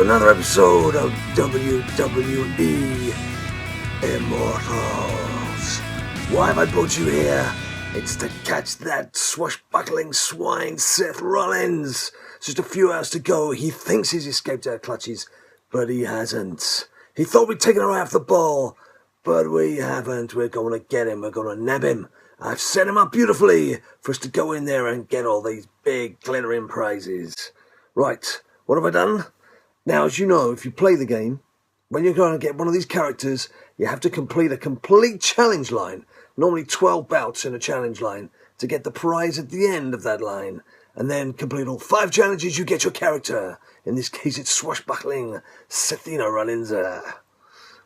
to another episode of WWE Immortals. Why have I brought you here? It's to catch that swashbuckling swine Seth Rollins. Just a few hours to go. He thinks he's escaped our clutches, but he hasn't. He thought we'd taken her off the ball, but we haven't. We're going to get him. We're going to nab him. I've set him up beautifully for us to go in there and get all these big glittering prizes. Right, what have I done? Now, as you know, if you play the game, when you're going to get one of these characters, you have to complete a complete challenge line. Normally 12 bouts in a challenge line to get the prize at the end of that line. And then complete all 5 challenges, you get your character. In this case, it's Swashbuckling Seth Rollins.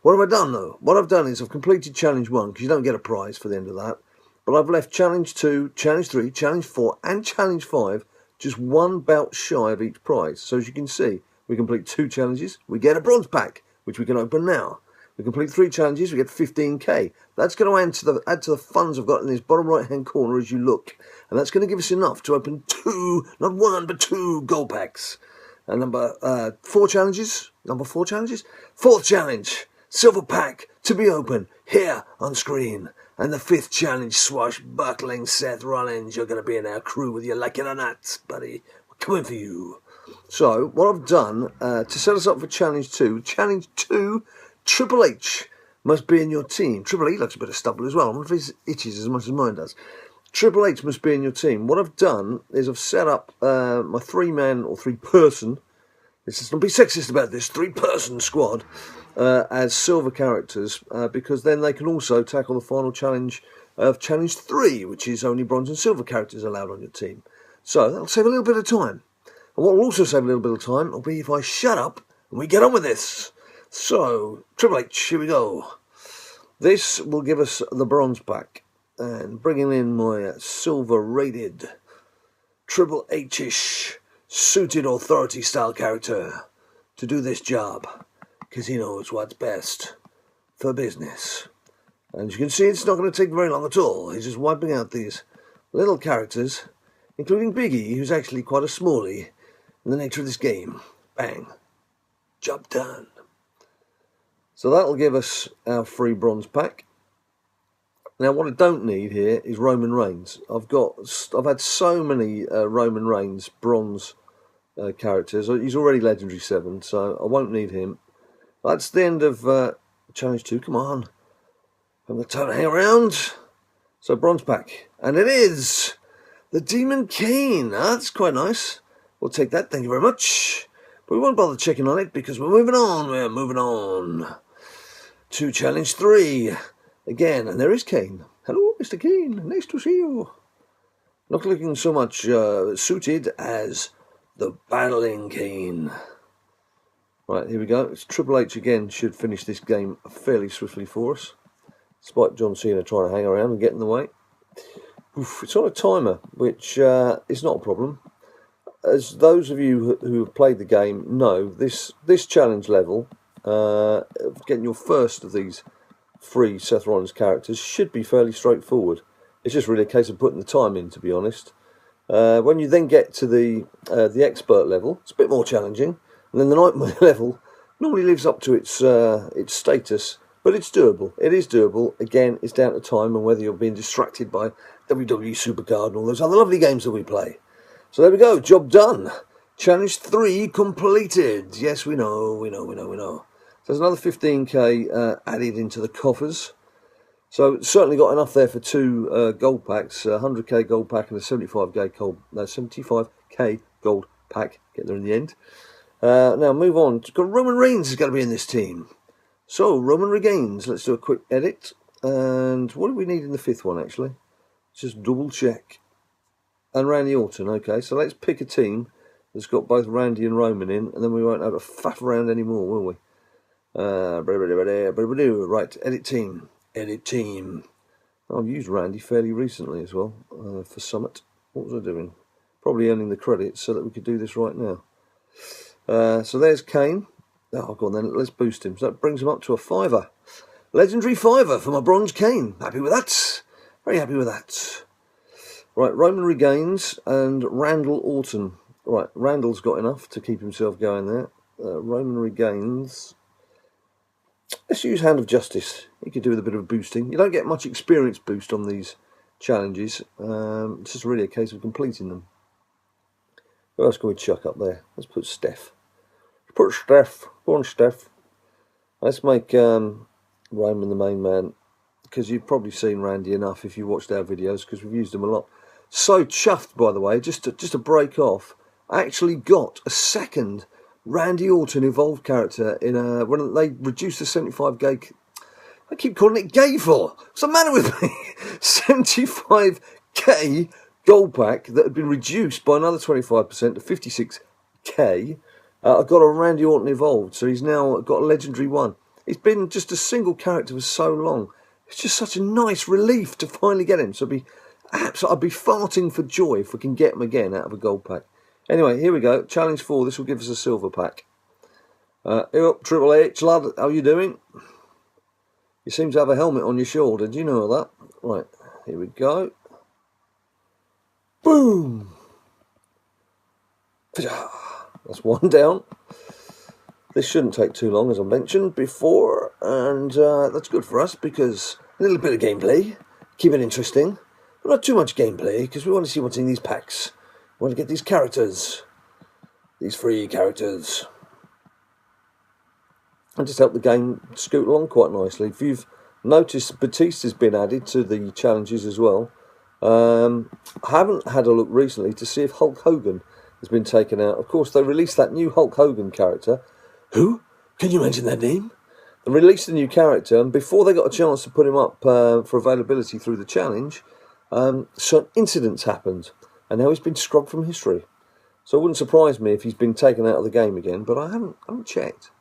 What have I done, though? What I've done is I've completed challenge 1, because you don't get a prize for the end of that. But I've left challenge 2, challenge 3, challenge 4, and challenge 5 just one bout shy of each prize. So as you can see, we complete 2 challenges, we get a bronze pack, which we can open now. We complete 3 challenges, we get 15k. That's going to add to the funds I've got in this bottom right hand corner as you look. And that's going to give us enough to open 2, not 1, but 2 gold packs. And number 4 challenges, 4th challenge, silver pack to be opened here on screen. And the 5th challenge, Swashbuckling Seth Rollins. You're going to be in our crew whether you like it or not, buddy. We're coming for you. So, what I've done to set us up for Challenge 2, Triple H must be in your team. Triple H looks a bit of stubble as well. I wonder if he itches as much as mine does. Triple H must be in your team. What I've done is I've set up my 3-man or 3-person, let's not be sexist about this, 3-person squad as silver characters because then they can also tackle the final challenge of Challenge 3, which is only bronze and silver characters allowed on your team. So that'll save a little bit of time. And what will also save a little bit of time will be if I shut up and we get on with this. So, Triple H, here we go. This will give us the bronze pack. And bringing in my silver-rated Triple H-ish suited authority style character to do this job. Because he knows what's best for business. And as you can see, it's not going to take very long at all. He's just wiping out these little characters, including Biggie, who's actually quite a smallie in the nature of this game. Bang. Job done. So that'll give us our free bronze pack. Now what I don't need here is Roman Reigns. I've had so many Roman Reigns bronze characters. He's already legendary 7, so I won't need him. That's the end of challenge 2. Come on. I'm going to hang around. So bronze pack. And it is the Demon Kane. That's quite nice. We'll take that, thank you very much. But we won't bother checking on it because we're moving on. To challenge 3. Again, and there is Kane. Hello, Mr. Kane. Nice to see you. Not looking so much suited as the battling Kane. Right, here we go. It's Triple H again. Should finish this game fairly swiftly for us. Despite John Cena trying to hang around and get in the way. Oof, it's on a timer, which is not a problem. As those of you who have played the game know, this challenge level, getting your first of these free Seth Rollins characters should be fairly straightforward. It's just really a case of putting the time in, to be honest. When you then get to the expert level, it's a bit more challenging. And then the nightmare level normally lives up to its status, but it's doable. It is doable. Again, it's down to time and whether you're being distracted by WWE Supercard and all those other lovely games that we play. So there we go, job done. Challenge 3 completed. Yes, we know. So there's another 15k added into the coffers. So certainly got enough there for 2 gold packs, a 100k gold pack and a 75k gold pack. Get there in the end. Now move on. Got Roman Reigns is going to be in this team. So Roman Reigns. Let's do a quick edit. And what do we need in the 5th one actually? Just double check. And Randy Orton. Okay, so let's pick a team that's got both Randy and Roman in, and then we won't have to faff around anymore, will we? Right, edit team. I've used Randy fairly recently as well for Summit. What was I doing? Probably earning the credits so that we could do this right now. So there's Kane. Oh, go on then, let's boost him. So that brings him up to a 5er. Legendary 5er for my bronze Kane. Happy with that. Very happy with that. Right, Roman Reigns and Randall Orton. Right, Randall's got enough to keep himself going there. Roman regains. Let's use Hand of Justice. He could do with a bit of boosting. You don't get much experience boost on these challenges. It's just really a case of completing them. Who else can we chuck up there? Let's put Steph. Put Steph. Go on, Steph. Let's make Roman the main man, because you've probably seen Randy enough if you watched our videos, because we've used him a lot. So chuffed, by the way, just to break off, I actually got a second Randy Orton evolved character in when they reduced the 75 gig. I keep calling it gay for. What's the matter with me? 75k gold pack that had been reduced by another 25% to 56k. I got a Randy Orton evolved, so he's now got a legendary one. It's been just a single character for so long. It's just such a nice relief to finally get him. So I'd be farting for joy if we can get him again out of a gold pack. Anyway, here we go. Challenge 4. This will give us a silver pack. Hey up, Triple H, lad. How you doing? You seem to have a helmet on your shoulder. Do you know that? Right, here we go. Boom! That's one down. This shouldn't take too long, as I mentioned before. And that's good for us, because a little bit of gameplay. Keep it interesting. But not too much gameplay, because we want to see what's in these packs. We want to get these characters. These free characters. And just help the game scoot along quite nicely. If you've noticed, Batista's been added to the challenges as well. I haven't had a look recently to see if Hulk Hogan has been taken out. Of course, they released that new Hulk Hogan character. Who? Can you mention that name? They released a new character, and before they got a chance to put him up for availability through the challenge, some incidents happened, and now he's been scrubbed from history. So it wouldn't surprise me if he's been taken out of the game again, but I haven't checked.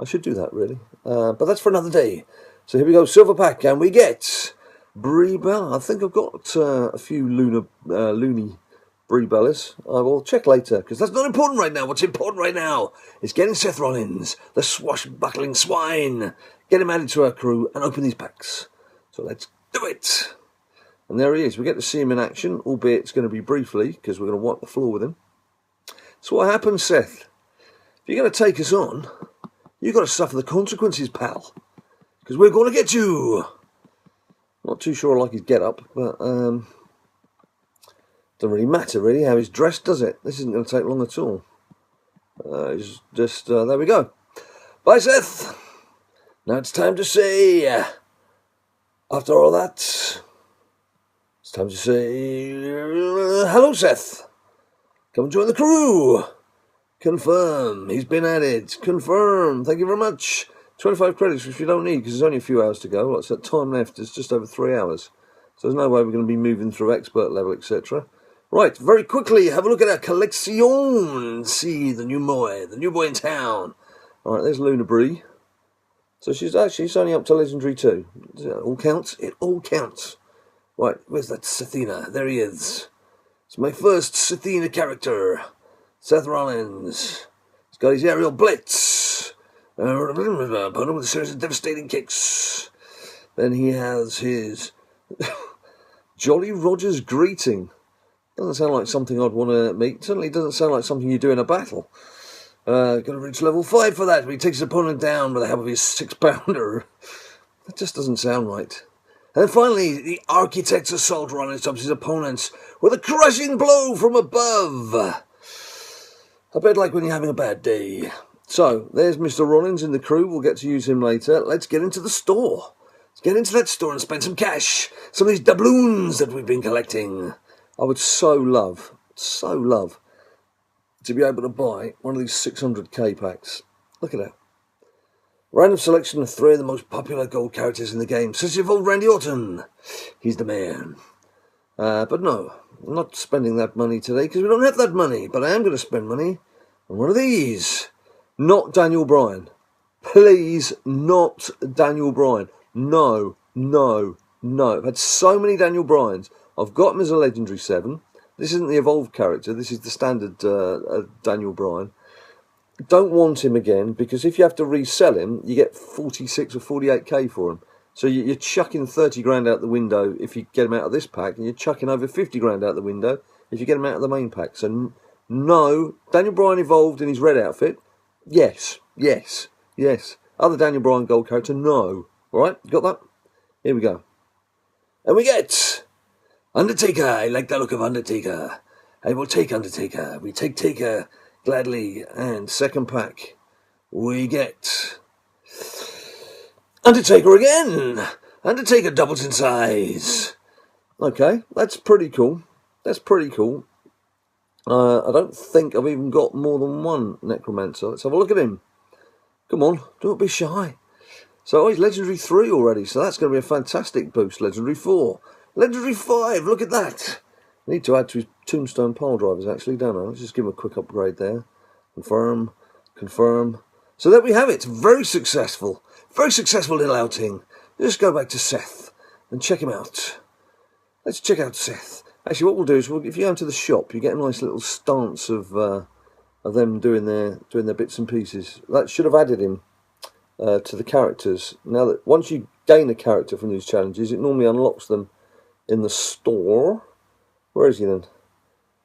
I should do that, really. But that's for another day. So here we go, silver pack, and we get Brie Bella. I think I've got a few loony Brie Bellas. I will check later, because that's not important right now. What's important right now is getting Seth Rollins, the swashbuckling swine, get him added to our crew, and open these packs. So let's do it. And there he is. We get to see him in action, albeit it's going to be briefly, because we're going to wipe the floor with him. So what happens, Seth? If you're going to take us on, you've got to suffer the consequences, pal. Because we're going to get you. Not too sure I like his get-up, but doesn't really matter, really, how he's dressed, does it? This isn't going to take long at all. It's just, there we go. Bye, Seth. Now it's time to say, after all that, it's time to say, hello, Seth. Come and join the crew. Confirm. He's been added. Confirm. Thank you very much. 25 credits, which we don't need because there's only a few hours to go. What's that time left? It's just over 3 hours. So there's no way we're going to be moving through expert level, etc. Right, very quickly, have a look at our collection. See the new boy in town. All right, there's Luna Brie. So she's only up to Legendary 2. It all counts? It all counts. Right, where's that Sethina? There he is. It's my first Sethina character. Seth Rollins. He's got his aerial blitz. Put him with a series of devastating kicks. Then he has his Jolly Roger's greeting. Doesn't sound like something I'd want to meet. Certainly doesn't sound like something you do in a battle. Got to reach level 5 for that, but he takes his opponent down with the help of his 6-pounder. That just doesn't sound right. And then finally, the Architect's Assault Runner stops his opponents with a crushing blow from above. I bet like when you're having a bad day. So, there's Mr. Rollins in the crew. We'll get to use him later. Let's get into the store. Let's get into that store and spend some cash. Some of these doubloons that we've been collecting. I would so love to be able to buy one of these 600k packs. Look at that. Random selection of 3 of the most popular gold characters in the game, such as old Randy Orton. He's the man. But no, I'm not spending that money today because we don't have that money. But I am going to spend money on one of these. Not Daniel Bryan. Please, not Daniel Bryan. No. I've had so many Daniel Bryans. I've got him as a Legendary 7. This isn't the evolved character. This is the standard Daniel Bryan. Don't want him again, because if you have to resell him, you get 46 or 48k for him. So you're chucking 30 grand out the window if you get him out of this pack, and you're chucking over 50 grand out the window if you get him out of the main pack. So no, Daniel Bryan evolved in his red outfit. Yes. Other Daniel Bryan gold character, no. Alright, got that? Here we go. And we get Undertaker. I like the look of Undertaker. I will take Undertaker. We take Taker gladly. And second pack, we get Undertaker again. Undertaker doubles in size. Okay, that's pretty cool. I don't think I've even got more than one Necromancer. Let's have a look at him. Come on, don't be shy. So he's Legendary 3 already, so that's going to be a fantastic boost. Legendary 4. Legendary 5, look at that. I need to add to his Tombstone pile drivers, actually, don't I? Let's just give him a quick upgrade there. Confirm. So there we have it. Very successful little outing. Let's go back to Seth and check him out. Let's check out Seth. Actually, what we'll do is, if you go into the shop, you get a nice little stance of them doing their bits and pieces. That should have added him to the characters. Now that once you gain a character from these challenges, it normally unlocks them in the store. Where is he then?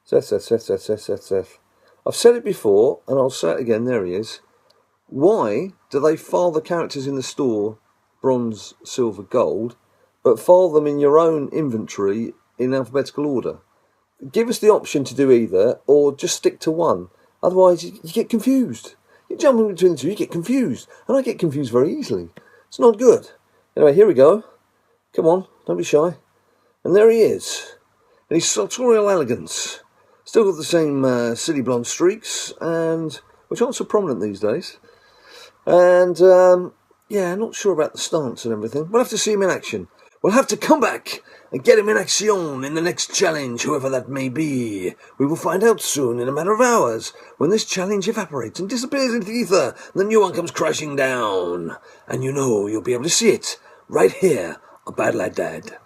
Seth. I've said it before, and I'll say it again. There he is. Why do they file the characters in the store, bronze, silver, gold, but file them in your own inventory in alphabetical order? Give us the option to do either, or just stick to one. Otherwise, you get confused. You jump in between the two, you get confused. And I get confused very easily. It's not good. Anyway, here we go. Come on, don't be shy. And there he is. In his sartorial elegance. Still got the same silly blonde streaks, and which aren't so prominent these days. And, yeah, not sure about the stance and everything. We'll have to see him in action. We'll have to come back and get him in action in the next challenge, whoever that may be. We will find out soon, in a matter of hours, when this challenge evaporates and disappears into the ether, and the new one comes crashing down. And you know you'll be able to see it right here on BadLadDad.